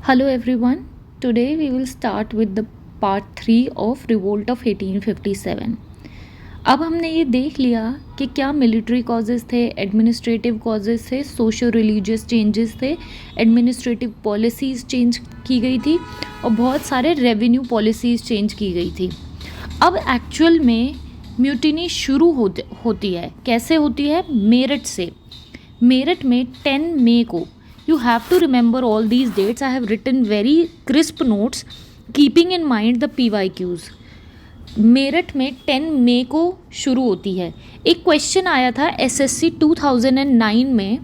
Hello everyone. Today we will start with the part 3 of Revolt of 1857. अब हमने ये देख लिया कि क्या मिलिट्री कॉजेज़ थे, एडमिनिस्ट्रेटिव कॉजेज़ थे, सोशो रिलीजियस चेंजेस थे, एडमिनिस्ट्रेटिव पॉलिसीज़ चेंज की गई थी और बहुत सारे रेवेन्यू पॉलिसीज़ चेंज की गई थी. अब एक्चुअल में म्यूटिनी शुरू होती है. कैसे होती है? मेरठ से. मेरठ में 10 मई को. You have to remember all these dates. I have written very crisp notes keeping in mind the PYQs. Meerut में 10 मई को शुरू होती है. एक क्वेश्चन आया था SSC 2009 में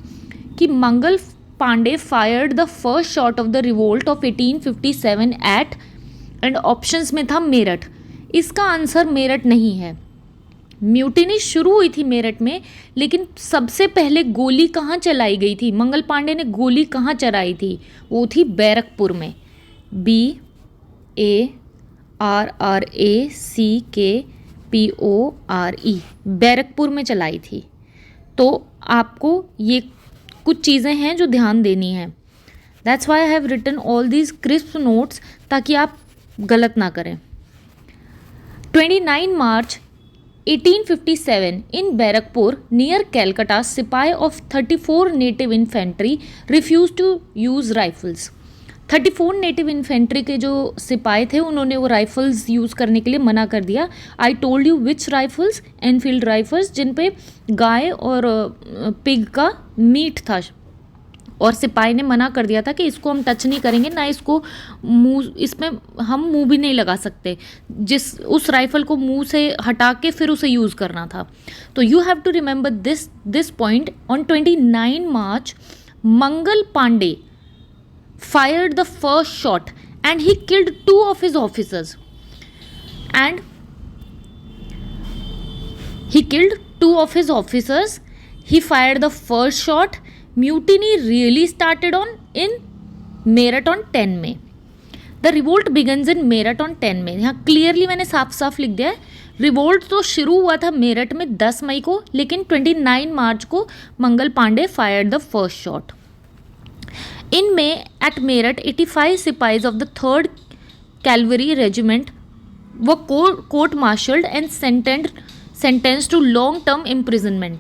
कि Mangal Pandey fired the first shot of the revolt of 1857 at and options में था मेरठ. इसका आंसर मेरठ नहीं है. म्यूटिनी शुरू हुई थी मेरठ में, लेकिन सबसे पहले गोली कहाँ चलाई गई थी? मंगल पांडे ने गोली कहाँ चलाई थी? वो थी बैरकपुर में. BARRACKPORE बैरकपुर में चलाई थी. तो आपको ये कुछ चीज़ें हैं जो ध्यान देनी है. That's why I have written all these crisp notes ताकि आप गलत ना करें. 29 March 1857 in Barakpur near Calcutta, सिपाही of 34 native infantry refused to use rifles. 34 native infantry के जो सिपाही थे उन्होंने वो राइफल्स यूज़ करने के लिए मना कर दिया. I told you which rifles? Enfield rifles, जिन पे गाय और पिग का मीट था. और सिपाही ने मना कर दिया था कि इसको हम टच नहीं करेंगे, ना इसको मुंह, इसमें हम मुंह भी नहीं लगा सकते. उस राइफल को मुंह से हटा के फिर उसे यूज़ करना था. तो you have to remember this point. On 29 March Mangal Pandey fired the first shot and he killed 2 of his officers. He fired the first shot. Mutiny really started in Meerut on 10 May. The revolt begins in Meerut on 10 May. यहाँ clearly मैंने साफ साफ लिख दिया है. Revolt तो शुरू हुआ था मेरठ में 10 मई को, लेकिन 29 मार्च को Mangal Pandey fired the first shot. In May, at Meerut, 85 sipahis of the 3rd Cavalry Regiment were court-martialed and sentenced to long-term imprisonment.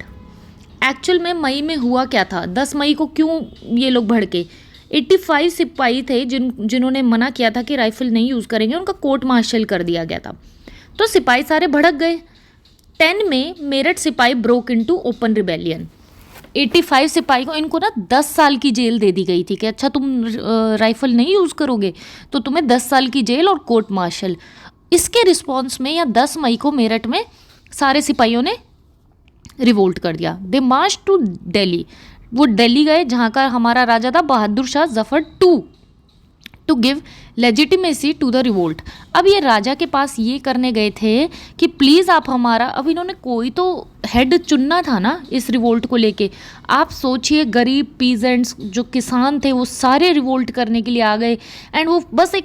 Actual में मई में हुआ क्या था? 10 मई को क्यों ये लोग भड़के? 85 सिपाही थे जिन्होंने मना किया था कि राइफल नहीं यूज़ करेंगे, उनका कोर्ट मार्शल कर दिया गया था. तो सिपाही सारे भड़क गए. 10 में मेरठ सिपाही ब्रोक इनटू ओपन रिबेलियन. 85 सिपाही को इनको ना 10 साल की जेल दे दी गई थी कि अच्छा तुम राइफल नहीं यूज़ करोगे तो तुम्हें 10 साल की जेल और कोर्ट मार्शल. इसके रिस्पॉन्स में या 10 मई को मेरठ में सारे सिपाहियों ने रिवोल्ट कर दिया. They march to Delhi. वो दिल्ली गए जहाँ का हमारा राजा था Bahadur Shah Zafar to give legitimacy to the revolt. अब ये राजा के पास ये करने गए थे कि प्लीज़ आप हमारा, अब इन्होंने कोई तो हेड चुनना था ना इस रिवोल्ट को लेके. आप सोचिए गरीब पीजेंट्स जो किसान थे वो सारे रिवोल्ट करने के लिए आ गए एंड वो बस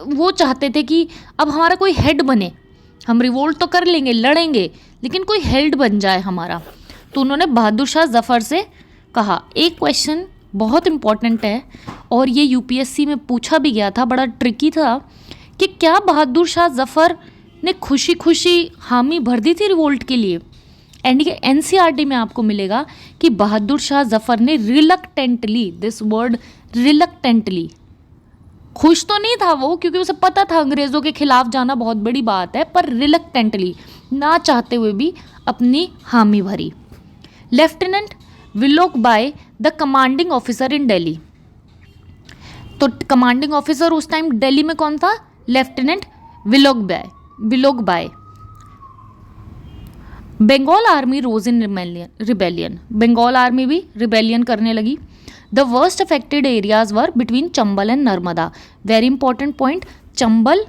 वो चाहते थे कि अब हमारा कोई हेड बने. हम रिवोल्ट तो कर लेंगे, लड़ेंगे, लेकिन कोई हेड बन जाए हमारा. तो उन्होंने बहादुर शाह जफ़र से कहा. एक क्वेश्चन बहुत इम्पॉर्टेंट है और ये यूपीएससी में पूछा भी गया था, बड़ा ट्रिकी था, कि क्या बहादुर शाह जफ़र ने खुशी खुशी हामी भर दी थी रिवोल्ट के लिए? एंड ये एनसीईआरटी में आपको मिलेगा कि बहादुर शाह जफ़र ने रिलक्टेंटली, दिस वर्ड रिलक्टेंटली, खुश तो नहीं था वो क्योंकि उसे पता था अंग्रेज़ों के खिलाफ जाना बहुत बड़ी बात है, पर रिलक्टेंटली, ना चाहते हुए भी अपनी हामी भरी. Lieutenant Willoughby the commanding officer in Delhi. तो कमांडिंग ऑफिसर उस टाइम दिल्ली में कौन था? Lieutenant Willoughby. Bengal army rose in rebellion. Bengal army भी रिबेलियन करने लगी. The worst affected areas were between Chambal and Narmada. Very important point. Chambal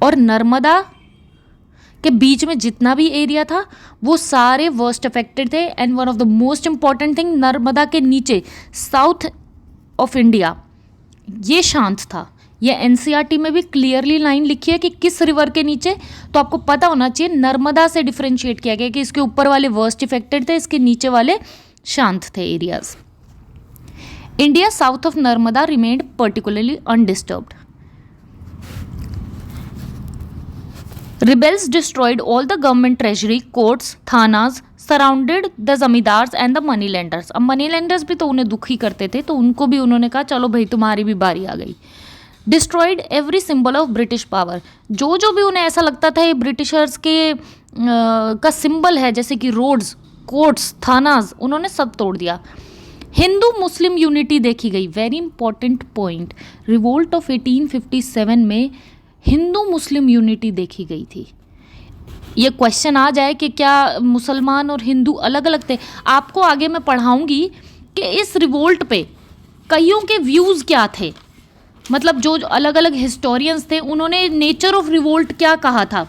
और नर्मदा के बीच में जितना भी एरिया था वो सारे वर्स्ट अफेक्टेड थे. And one of the most important thing, Narmada के नीचे साउथ ऑफ इंडिया ये शांत था. ये एनसीईआरटी में भी क्लियरली लाइन लिखी है कि किस रिवर के नीचे, तो आपको पता होना चाहिए. नर्मदा से डिफ्रेंशिएट किया गया कि इसके ऊपर वाले वर्स्ट इफेक्टेड थे, इसके नीचे वाले शांत थे areas. India south of Narmada remained particularly undisturbed. Rebels destroyed all the government treasury, courts, thanas, surrounded the zamindars and the money lenders. अब मनी लेंडर्स भी तो उन्हें दुखी करते थे, तो उनको भी उन्होंने कहा चलो भाई तुम्हारी भी बारी आ गई. Destroyed every symbol of British power. जो जो भी उन्हें ऐसा लगता था ये ब्रिटिशर्स के का सिंबल है, जैसे कि रोड्स, कोर्ट्स, थानास, उन्होंने सब तोड़ दिया. हिंदू मुस्लिम यूनिटी देखी गई. Very important point. Revolt of 1857 में हिंदू मुस्लिम यूनिटी देखी गई थी. ये क्वेश्चन आ जाए कि क्या मुसलमान और हिंदू अलग अलग थे, आपको आगे मैं पढ़ाऊंगी कि इस रिवोल्ट पे कईयों के व्यूज़ क्या थे. मतलब जो अलग अलग हिस्टोरियंस थे उन्होंने नेचर ऑफ रिवोल्ट क्या कहा था.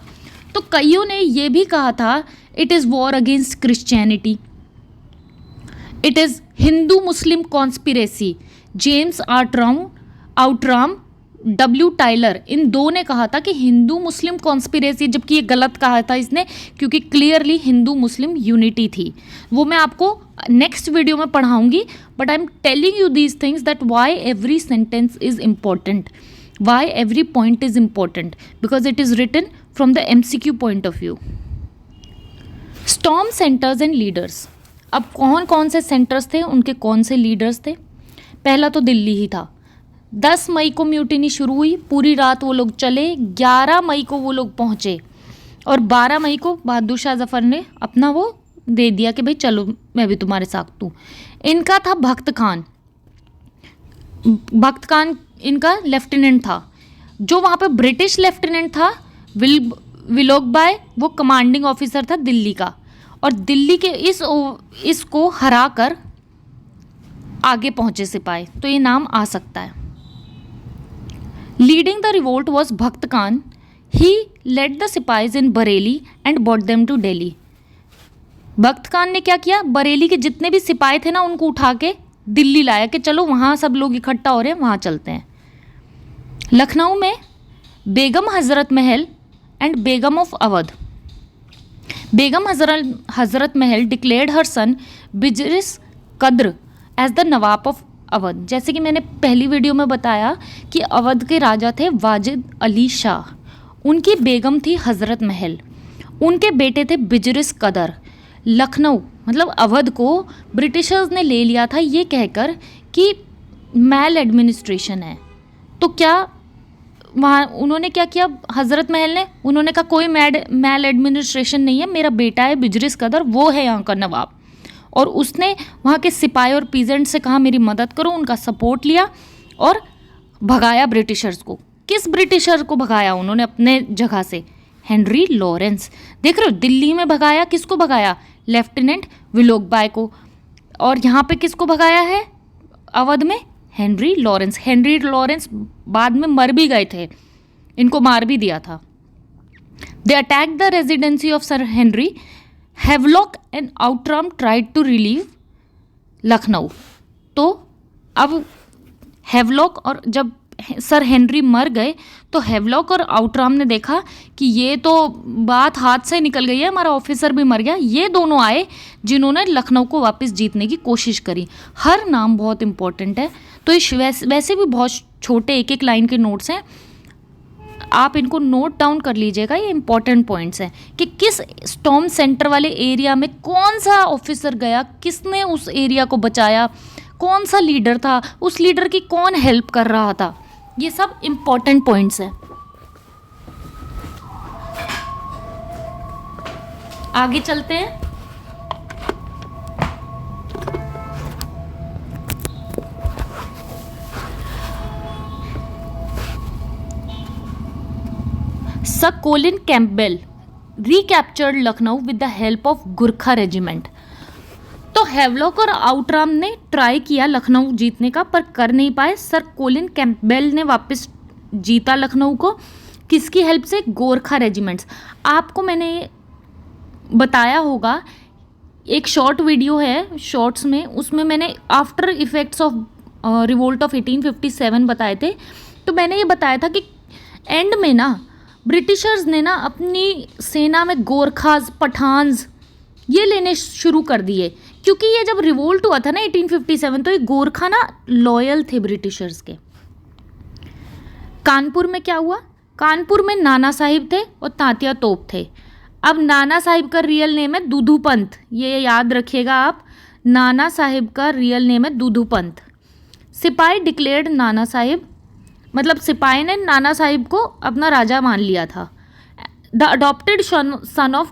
तो कईयों ने ये भी कहा था it is war against Christianity, it is Hindu Muslim conspiracy. James Outram, W Tyler, इन दो ने कहा था कि हिंदू मुस्लिम कॉन्स्पिरेसी, जबकि ये गलत कहा था इसने, क्योंकि क्लियरली हिंदू मुस्लिम यूनिटी थी. वो मैं आपको नेक्स्ट वीडियो में पढ़ाऊंगी. But I am telling you these things that why every sentence is important, why every point is important, because it is written from the MCQ point of view. Storm centres and leaders. अब कौन कौन से centres थे, उनके कौन से leaders थे. पहला तो दिल्ली ही था. 10 मई को म्यूटिनी शुरू हुई, पूरी रात वो लोग चले, 11 मई को वो लोग पहुँचे और 12 मई को बहादुर शाह जफ़र ने अपना वो दे दिया कि भाई चलो मैं भी तुम्हारे साथ हूँ. इनका था भक्त खान इनका लेफ्टिनेंट था. जो वहाँ पे ब्रिटिश लेफ्टिनेंट था विलोक बाय, वो कमांडिंग ऑफिसर था दिल्ली का, और दिल्ली के इसको हरा कर आगे पहुँचे सिपाही, तो ये नाम आ सकता है. Leading the revolt was Bakht Khan. He led the sipahis in Bareilly and brought them to Delhi. Bakht Khan ने क्या किया, बरेली के जितने भी सिपाही थे ना उनको उठा के दिल्ली लाया कि चलो वहाँ सब लोग इकट्ठा हो रहे हैं, वहाँ चलते हैं. लखनऊ में Begum Hazrat Mahal and Begum of Awadh. Begum Hazrat Mahal declared her son Birjis Qadr as the Nawab of Awadh. जैसे कि मैंने पहली वीडियो में बताया कि अवध के राजा थे वाजिद अली शाह, उनकी बेगम थी हज़रत महल, उनके बेटे थे बिजरिस कदर. लखनऊ मतलब अवध को ब्रिटिशर्स ने ले लिया था ये कहकर कि मैल एडमिनिस्ट्रेशन है. तो क्या वहाँ उन्होंने क्या किया, हज़रत महल ने, उन्होंने कहा कोई मैल एडमिनिस्ट्रेशन नहीं है, मेरा बेटा है बिजरिस कदर, वो है यहाँ का नवाब. और उसने वहाँ के सिपाही और पीजेंट से कहा मेरी मदद करो, उनका सपोर्ट लिया और भगाया ब्रिटिशर्स को. किस ब्रिटिशर को भगाया उन्होंने अपने जगह से, हेनरी लॉरेंस. देख रहे हो, दिल्ली में भगाया, किसको भगाया, लेफ्टिनेंट विलोक बाय को. और यहाँ पे किसको भगाया है अवध में, हेनरी लॉरेंस. हेनरी लॉरेंस बाद में मर भी गए थे, इनको मार भी दिया था. They attack the residency of sir Henry. Havelock and Outram tried to relieve Lucknow. तो अब हैवलॉक, और जब सर हेनरी मर गए तो हैवलॉक और आउटराम ने देखा कि ये तो बात हाथ से निकल गई है, हमारा ऑफिसर भी मर गया. ये दोनों आए जिन्होंने लखनऊ को वापस जीतने की कोशिश करी. हर नाम बहुत इंपॉर्टेंट है, तो इस वैसे भी बहुत छोटे एक एक लाइन के नोट्स हैं, आप इनको नोट डाउन कर लीजिएगा. ये इंपॉर्टेंट पॉइंट्स हैं कि किस स्टॉर्म सेंटर वाले एरिया में कौन सा ऑफिसर गया, किसने उस एरिया को बचाया, कौन सा लीडर था, उस लीडर की कौन हेल्प कर रहा था. ये सब इंपॉर्टेंट पॉइंट्स हैं. आगे चलते हैं. Sir Colin Campbell recaptured Lucknow with the help of Gurkha regiment. तो हैवलॉक और आउटराम ने ट्राई किया लखनऊ जीतने का, पर कर नहीं पाए. सर कोलिन कैंपबेल ने वापस जीता लखनऊ को. किसकी हेल्प से, गोरखा रेजिमेंट्स. आपको मैंने बताया होगा, एक शॉर्ट वीडियो है शॉर्ट्स में, उसमें मैंने after effects of revolt of 1857 बताए थे. तो मैंने ये बताया था कि एंड में ना ब्रिटिशर्स ने ना अपनी सेना में गोरखाज, पठान्स ये लेने शुरू कर दिए क्योंकि ये जब रिवोल्ट हुआ था ना 1857, तो ये गोरखा ना लॉयल थे ब्रिटिशर्स के। कानपुर में क्या हुआ, कानपुर में नाना साहिब थे और तात्या तोप थे। अब नाना साहिब का रियल नेम है दूधू पंत, ये याद रखिएगा आप, नाना साहिब का रियल नेम है दूधू पंत। सिपाही डिक्लेयर्ड नाना साहिब, मतलब सिपाही ने नाना साहिब को अपना राजा मान लिया था। The adopted son of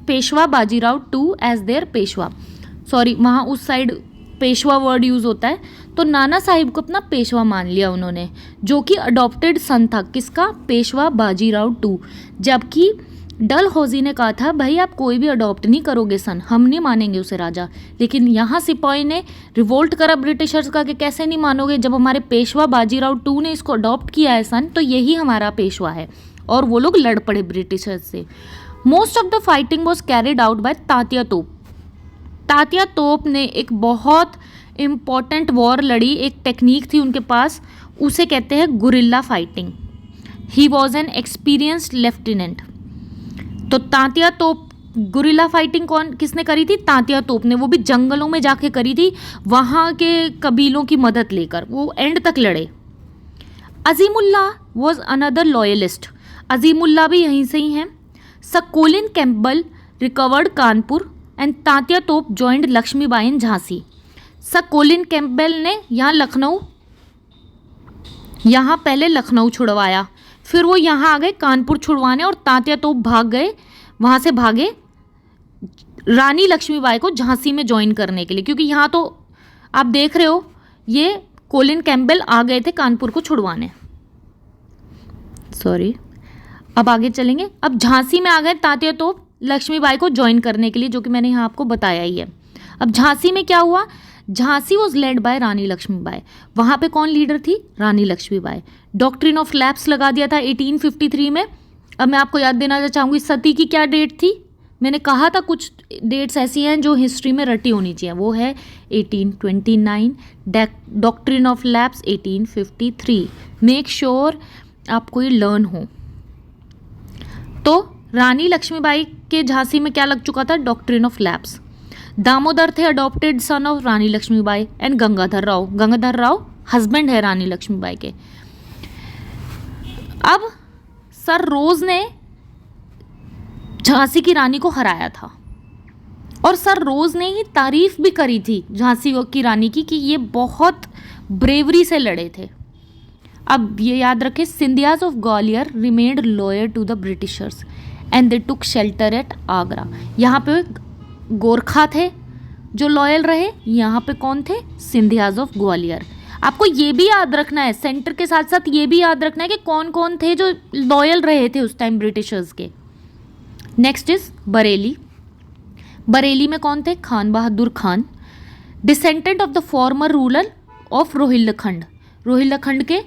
Peshwa Bajirao two as their Peshwa, sorry वहाँ उस साइड पेशवा वर्ड यूज़ होता है, तो नाना साहिब को अपना पेशवा मान लिया उन्होंने, जो कि अडॉप्टेड सन था किसका, पेशवा बाजीराव टू। जबकि डलहौजी ने कहा था भाई आप कोई भी अडॉप्ट नहीं करोगे सन, हम नहीं मानेंगे उसे राजा। लेकिन यहाँ सिपाही ने रिवोल्ट करा ब्रिटिशर्स का कि कैसे नहीं मानोगे, जब हमारे पेशवा बाजीराव टू ने इसको अडॉप्ट किया है सन, तो यही हमारा पेशवा है। और वो लोग लड़ पड़े ब्रिटिशर्स से। Most of the fighting was carried out by Tatya तोप। तात्या तोप ने एक बहुत इम्पॉर्टेंट वॉर लड़ी, एक टेक्निक थी उनके पास, उसे कहते हैं guerrilla fighting. He was an experienced lieutenant. तो तात्या तोप, गुरिल्ला फाइटिंग किसने करी थी, तात्या तोप ने, वो भी जंगलों में जाके करी थी, वहाँ के कबीलों की मदद लेकर वो एंड तक लड़े। Azimullah was another loyalist, Azimullah भी यहीं से ही हैं। Sir Colin Campbell recovered Kanpur and Tatya Tope joined Laxmibai in Jhansi. Sir Colin Campbell ने यहाँ पहले लखनऊ छुड़वाया, फिर वो यहाँ आ गए कानपुर छुड़वाने, और तात्या तोप भाग गए, वहाँ से भागे रानी लक्ष्मीबाई को झांसी में ज्वाइन करने के लिए, क्योंकि यहाँ तो आप देख रहे हो ये कोलिन कैम्पबेल आ गए थे कानपुर को छुड़वाने। सॉरी, अब आगे चलेंगे। अब झांसी में आ गए तात्या तोप लक्ष्मीबाई को ज्वाइन करने के लिए, जो कि मैंने यहाँ आपको बताया ही है। अब झांसी में क्या हुआ, झांसी वॉज लेड बाय रानी लक्ष्मीबाई। वहाँ पे कौन लीडर थी, रानी लक्ष्मीबाई। डॉक्ट्रिन ऑफ लैप्स लगा दिया था 1853 में। अब मैं आपको याद देना चाहूँगी सती की क्या डेट थी, मैंने कहा था कुछ डेट्स ऐसी हैं जो हिस्ट्री में रटी होनी चाहिए, वो है 1829, doctrine of lapse 1853। Make sure आपको ये लर्न हो। तो रानी लक्ष्मीबाई के झांसी में क्या लग चुका था, डॉक्ट्रिन ऑफ लैप्स। दामोदर थे adopted son of Rani Lakshmibai, and Gangadhar Rao husband है रानी लक्ष्मीबाई के। अब सर रोज ने झांसी की रानी को हराया था, और सर रोज ने ही तारीफ भी करी थी झांसी की रानी की कि ये बहुत ब्रेवरी से लड़े थे। अब ये याद रखें, Scindias of Gwalior remained loyal to the Britishers and they took shelter at Agra. यहाँ पे गोरखा थे जो लॉयल रहे, यहाँ पे कौन थे, सिंधियाज ऑफ ग्वालियर। आपको ये भी याद रखना है, सेंटर के साथ साथ ये भी याद रखना है कि कौन कौन थे जो लॉयल रहे थे उस टाइम ब्रिटिशर्स के। Next is Bareilly. बरेली में कौन थे, Khan Bahadur Khan, descendant of the former ruler of Rohilkhand. Rohilkhand के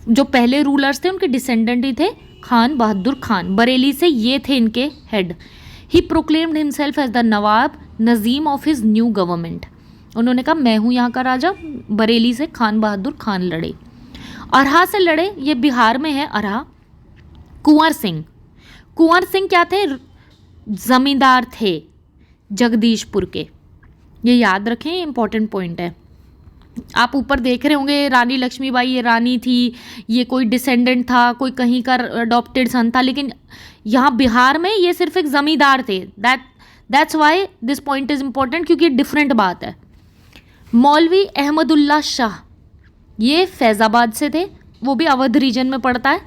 जो पहले रूलर्स थे उनके डिसेंडेंट ही थे खान बहादुर खान। बरेली से ये थे इनके हेड। He proclaimed himself as the Nawab Nazim of his new government. उन्होंने कहा मैं हूँ यहाँ का राजा। बरेली से खान बहादुर खान लड़े। अरहा से लड़े, ये बिहार में है अरहा। कुंवर सिंह, कुंवर सिंह क्या थे, जमींदार थे जगदीशपुर के। ये याद रखें, ये इंपॉर्टेंट पॉइंट है। आप ऊपर देख रहे होंगे रानी लक्ष्मीबाई ये रानी थी, ये कोई डिसेंडेंट था, कोई कहीं का अडॉप्टेड सन था, लेकिन यहाँ बिहार में ये सिर्फ एक जमींदार थे। That's why this point is important, क्योंकि डिफरेंट बात है। मौलवी अहमदुल्ला शाह, ये फैज़ाबाद से थे, वो भी अवध रीजन में पड़ता है।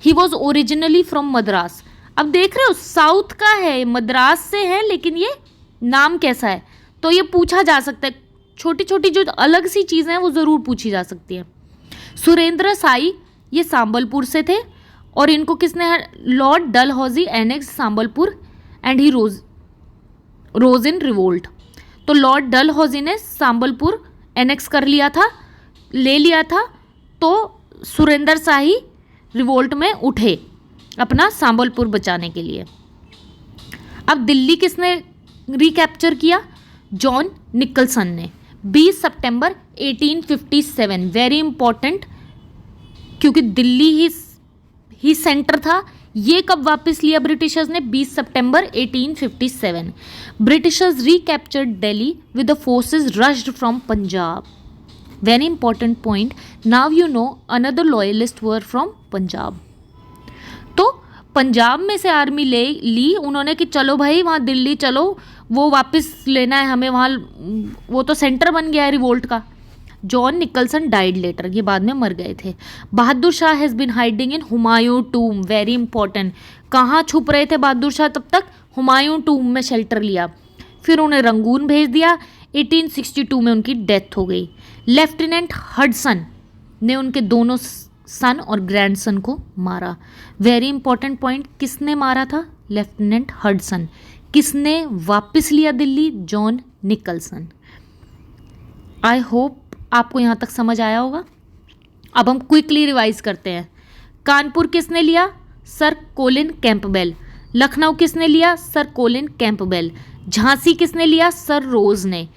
He was originally from Madras. अब देख रहे हो साउथ का है, मद्रास से है, लेकिन ये नाम कैसा है, तो ये पूछा जा सकता है। छोटी छोटी जो अलग सी चीज़ें हैं वो ज़रूर पूछी जा सकती हैं। सुरेंद्र साई, ये सांबलपुर से थे, और इनको किसने, lord Dalhousie annex Sambalpur and he rose in revolt. तो लॉर्ड डलहौजी ने सांबलपुर एनेक्स कर लिया था, ले लिया था, तो सुरेंद्र शाही रिवोल्ट में उठे अपना सांबलपुर बचाने के लिए। अब दिल्ली किसने रिकैप्चर किया, जॉन निकलसन ने 20 सितंबर 1857। वेरी इंपॉर्टेंट, क्योंकि दिल्ली ही सेंटर था, ये कब वापस लिया ब्रिटिशर्स ने? 20 सितंबर 1857। Britishers recaptured Delhi with the forces rushed from Punjab. Very important point, now you know another loyalist were from Punjab. तो पंजाब में से आर्मी ले ली उन्होंने कि चलो भाई वहाँ दिल्ली चलो, वो वापस लेना है हमें वहाँ, वो तो सेंटर बन गया है रिवोल्ट का। जॉन निकलसन डाइड लेटर, ये बाद में मर गए थे। Bahadur Shah has been hiding in Humayun tomb, very important. कहाँ छुप रहे थे बहादुर शाह तब तक? हुमायूं टूम में शेल्टर लिया। फिर उन्हें रंगून भेज दिया। 1862 में उनकी डेथ हो गई। लेफ्टिनेंट हडसन ने उनके दोनों सन और ग्रैंडसन को मारा। वेरी इंपॉर्टेंट पॉइंट, किसने मारा था? Lieutenant Hodson. किसने वापस लिया Delhi? John Nicholson. I hope आपको यहाँ तक समझ आया होगा। अब हम क्विकली रिवाइज करते हैं। कानपुर किसने लिया? Sir Colin Campbell. लखनऊ किसने लिया? Sir Colin Campbell. झांसी किसने लिया? सर रोज ने।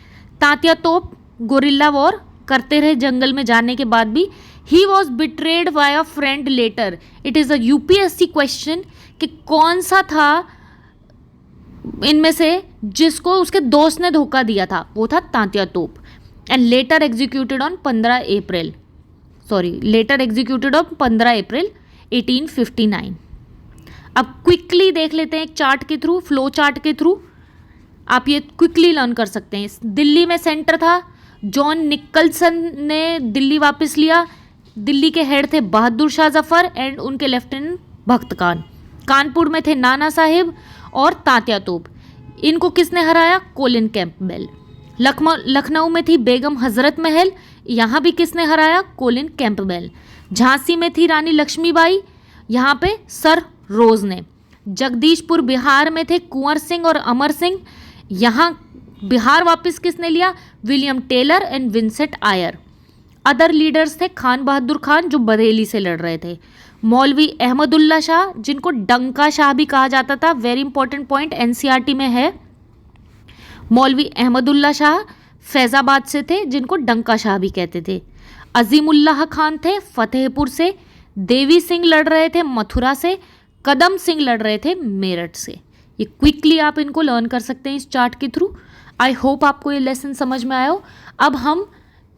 तांतिया तोप गोरिल्ला वॉर करते रहे जंगल में जाने के बाद भी। He was betrayed by a friend later. It is a UPSC question कि कौन सा था इनमें से जिसको उसके दोस्त ने धोखा दिया था? वो था तांतिया तोप। एंड लेटर एग्जीक्यूटेड ऑन 15 अप्रैल 1859। अब क्विकली देख लेते हैं एक चार्ट के थ्रू, फ्लो चार्ट के थ्रू आप ये क्विकली लर्न कर सकते हैं। दिल्ली में सेंटर था, जॉन निकलसन ने दिल्ली वापस लिया। दिल्ली के हेड थे बहादुर शाह जफर एंड उनके लेफ्टिनेंट भक्त खान। कानपुर में थे नाना साहिब और तांतिया तोप। इनको किसने हराया? Colin Campbell. लखनऊ में थी बेगम हजरत महल, यहाँ भी किसने हराया? Colin Campbell. झांसी में थी रानी लक्ष्मीबाई, यहाँ पे सर रोज ने। जगदीशपुर बिहार में थे कुंवर सिंह और अमर सिंह, यहाँ बिहार वापस किसने लिया? William Taylor and Vincent Eyre. Other leaders थे खान बहादुर खान जो बरेली से लड़ रहे थे। मौलवी अहमदुल्ला शाह जिनको डंका शाह भी कहा जाता था, वेरी इंपॉर्टेंट पॉइंट एनसीईआरटी में है। मौलवी अहमदुल्ला शाह फैज़ाबाद से थे जिनको डंका शाह भी कहते थे। अजीमुल्लाह खान थे फतेहपुर से। देवी सिंह लड़ रहे थे मथुरा से। कदम सिंह लड़ रहे थे मेरठ से। ये क्विकली आप इनको लर्न कर सकते हैं इस चार्ट के थ्रू। आई होप आपको ये लेसन समझ में आया हो। अब हम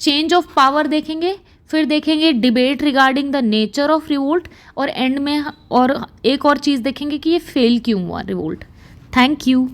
चेंज ऑफ पावर देखेंगे, फिर देखेंगे debate regarding the nature of revolt, और एंड में और एक और चीज़ देखेंगे कि ये फेल क्यों हुआ रिवोल्ट। Thank you.